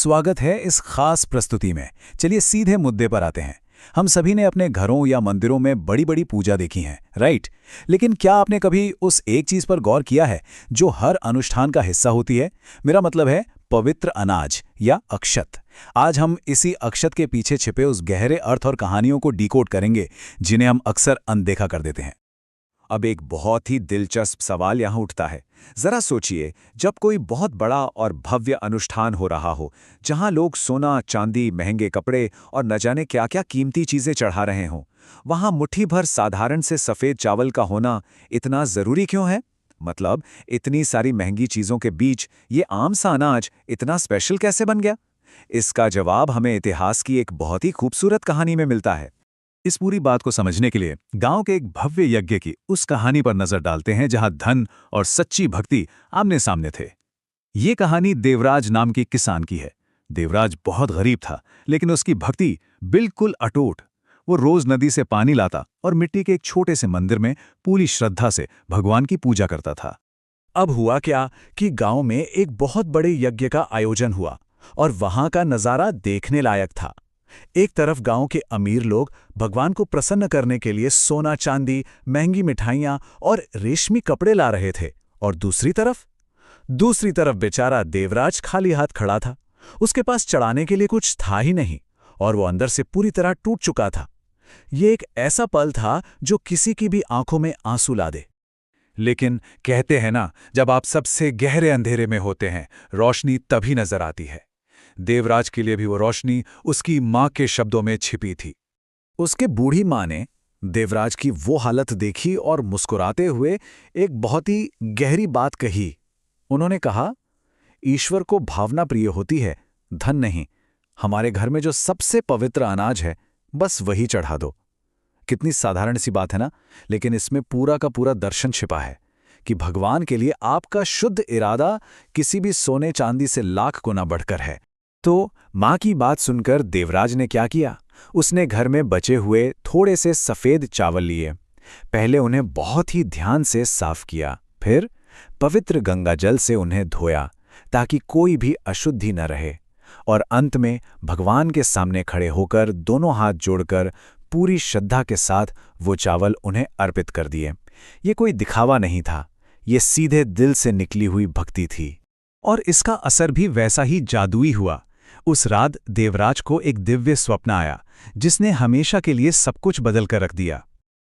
स्वागत है इस खास प्रस्तुति में। चलिए सीधे मुद्दे पर आते हैं। हम सभी ने अपने घरों या मंदिरों में बड़ी बड़ी पूजा देखी है, राइट? लेकिन क्या आपने कभी उस एक चीज पर गौर किया है जो हर अनुष्ठान का हिस्सा होती है? मेरा मतलब है पवित्र अनाज या अक्षत। आज हम इसी अक्षत के पीछे छिपे उस गहरे अर्थ और कहानियों को डिकोड करेंगे जिन्हें हम अक्सर अनदेखा कर देते हैं। अब एक बहुत ही दिलचस्प सवाल यहाँ उठता है। जरा सोचिए, जब कोई बहुत बड़ा और भव्य अनुष्ठान हो रहा हो, जहाँ लोग सोना, चांदी, महंगे कपड़े और न जाने क्या क्या कीमती चीजें चढ़ा रहे हों, वहाँ मुट्ठी भर साधारण से सफ़ेद चावल का होना इतना ज़रूरी क्यों है? मतलब, इतनी सारी महंगी चीज़ों के बीच ये आम सा अनाज इतना स्पेशल कैसे बन गया? इसका जवाब हमें इतिहास की एक बहुत ही खूबसूरत कहानी में मिलता है। इस पूरी बात को समझने के लिए गांव के एक भव्य यज्ञ की उस कहानी पर नजर डालते हैं जहां धन और सच्ची भक्ति आमने सामने थे। ये कहानी देवराज नाम के किसान की है। देवराज बहुत गरीब था, लेकिन उसकी भक्ति बिल्कुल अटूट। वो रोज नदी से पानी लाता और मिट्टी के एक छोटे से मंदिर में पूरी श्रद्धा से भगवान की पूजा करता था। अब हुआ क्या कि गांव में एक बहुत बड़े यज्ञ का आयोजन हुआ और वहां का नजारा देखने लायक था। एक तरफ गांव के अमीर लोग भगवान को प्रसन्न करने के लिए सोना, चांदी, महंगी मिठाइयां और रेशमी कपड़े ला रहे थे, और दूसरी तरफ बेचारा देवराज खाली हाथ खड़ा था। उसके पास चढ़ाने के लिए कुछ था ही नहीं और वो अंदर से पूरी तरह टूट चुका था। ये एक ऐसा पल था जो किसी की भी आंखों में आंसू ला दे। लेकिन कहते हैं ना, जब आप सबसे गहरे अंधेरे में होते हैं, रोशनी तभी नजर आती है। देवराज के लिए भी वो रोशनी उसकी मां के शब्दों में छिपी थी। उसके बूढ़ी मां ने देवराज की वो हालत देखी और मुस्कुराते हुए एक बहुत ही गहरी बात कही। उन्होंने कहा, ईश्वर को भावना प्रिय होती है, धन नहीं। हमारे घर में जो सबसे पवित्र अनाज है, बस वही चढ़ा दो। कितनी साधारण सी बात है ना, लेकिन इसमें पूरा का पूरा दर्शन छिपा है कि भगवान के लिए आपका शुद्ध इरादा किसी भी सोने चांदी से लाख गुना बढ़कर है। तो मां की बात सुनकर देवराज ने क्या किया? उसने घर में बचे हुए थोड़े से सफेद चावल लिए। पहले उन्हें बहुत ही ध्यान से साफ किया, फिर पवित्र गंगा जल से उन्हें धोया ताकि कोई भी अशुद्धि न रहे, और अंत में भगवान के सामने खड़े होकर दोनों हाथ जोड़कर पूरी श्रद्धा के साथ वो चावल उन्हें अर्पित कर दिए। ये कोई दिखावा नहीं था, ये सीधे दिल से निकली हुई भक्ति थी। और इसका असर भी वैसा ही जादुई हुआ। उस रात देवराज को एक दिव्य स्वप्न आया जिसने हमेशा के लिए सब कुछ बदल कर रख दिया।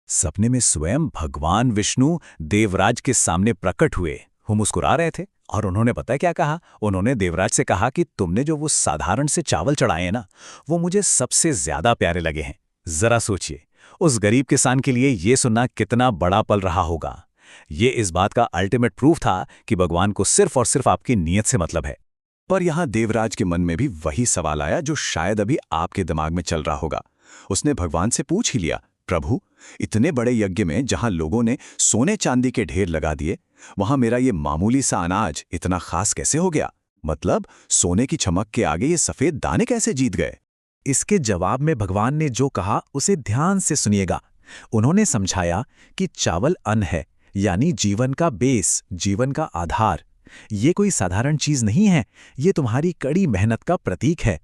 सपने में स्वयं भगवान विष्णु देवराज के सामने प्रकट हुए। वो मुस्कुरा रहे थे और उन्होंने पता है क्या कहा? उन्होंने देवराज से कहा कि तुमने जो वो साधारण से चावल चढ़ाए हैं ना, वो मुझे सबसे ज्यादा प्यारे लगे हैं। जरा सोचिए, उस गरीब किसान के लिए ये सुनना कितना बड़ा पल रहा होगा। ये इस बात का अल्टीमेट प्रूफ था कि भगवान को सिर्फ और सिर्फ आपकी नीयत से मतलब है। पर यहां देवराज के मन में भी वही सवाल आया जो शायद अभी आपके दिमाग में चल रहा होगा। उसने भगवान से पूछ ही लिया, प्रभु, इतने बड़े यज्ञ में जहां लोगों ने सोने चांदी के ढेर लगा दिए, वहां मेरा ये मामूली सा अनाज इतना खास कैसे हो गया? मतलब, सोने की चमक के आगे ये सफेद दाने कैसे जीत गए? इसके जवाब में भगवान ने जो कहा उसे ध्यान से सुनिएगा। उन्होंने समझाया कि चावल अन्न है, यानी जीवन का बेस, जीवन का आधार। ये कोई साधारण चीज नहीं है, ये तुम्हारी कड़ी मेहनत का प्रतीक है।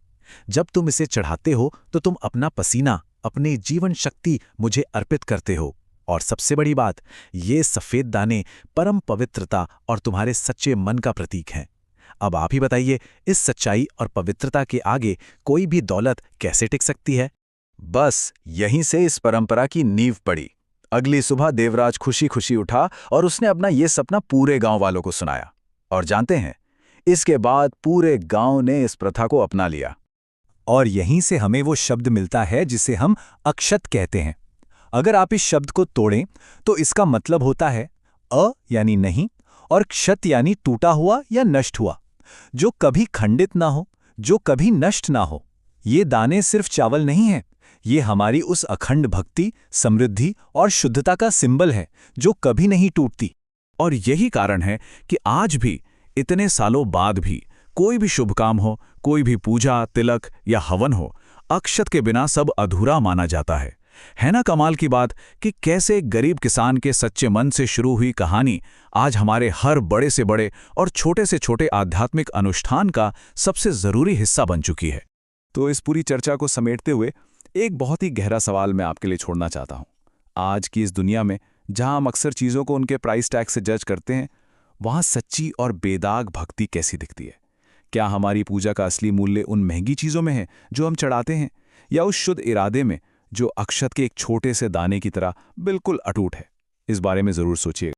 जब तुम इसे चढ़ाते हो तो तुम अपना पसीना, अपनी जीवन शक्ति मुझे अर्पित करते हो। और सबसे बड़ी बात, ये सफेद दाने परम पवित्रता और तुम्हारे सच्चे मन का प्रतीक हैं। अब आप ही बताइए, इस सच्चाई और पवित्रता के आगे कोई भी दौलत कैसे टिक सकती है? बस यहीं से इस परंपरा की नींव पड़ी। अगली सुबह देवराज खुशी खुशी उठा और उसने अपना ये सपना पूरे गांव वालों को सुनाया। और जानते हैं, इसके बाद पूरे गांव ने इस प्रथा को अपना लिया। और यहीं से हमें वो शब्द मिलता है जिसे हम अक्षत कहते हैं। अगर आप इस शब्द को तोड़ें तो इसका मतलब होता है अ यानी नहीं, और क्षत यानी टूटा हुआ या नष्ट हुआ, जो कभी खंडित ना हो, जो कभी नष्ट ना हो। ये दाने सिर्फ चावल नहीं हैं, ये हमारी उस अखंड भक्ति, समृद्धि और शुद्धता का सिंबल है जो कभी नहीं टूटती। और यही कारण है कि आज भी, इतने सालों बाद भी, कोई भी शुभ काम हो, कोई भी पूजा, तिलक या हवन हो, अक्षत के बिना सब अधूरा माना जाता है। है ना कमाल की बात कि कैसे एक गरीब किसान के सच्चे मन से शुरू हुई कहानी आज हमारे हर बड़े से बड़े और छोटे से छोटे आध्यात्मिक अनुष्ठान का सबसे ज़रूरी हिस्सा बन चुकी है। तो इस पूरी चर्चा को समेटते हुए एक बहुत ही गहरा सवाल मैं आपके लिए छोड़ना चाहता हूँ। आज की इस दुनिया में जहां हम अक्सर चीज़ों को उनके प्राइस टैग से जज करते हैं, वहां सच्ची और बेदाग भक्ति कैसी दिखती है? क्या हमारी पूजा का असली मूल्य उन महंगी चीज़ों में है जो हम चढ़ाते हैं, या उस शुद्ध इरादे में जो अक्षत के एक छोटे से दाने की तरह बिल्कुल अटूट है? इस बारे में ज़रूर सोचिए।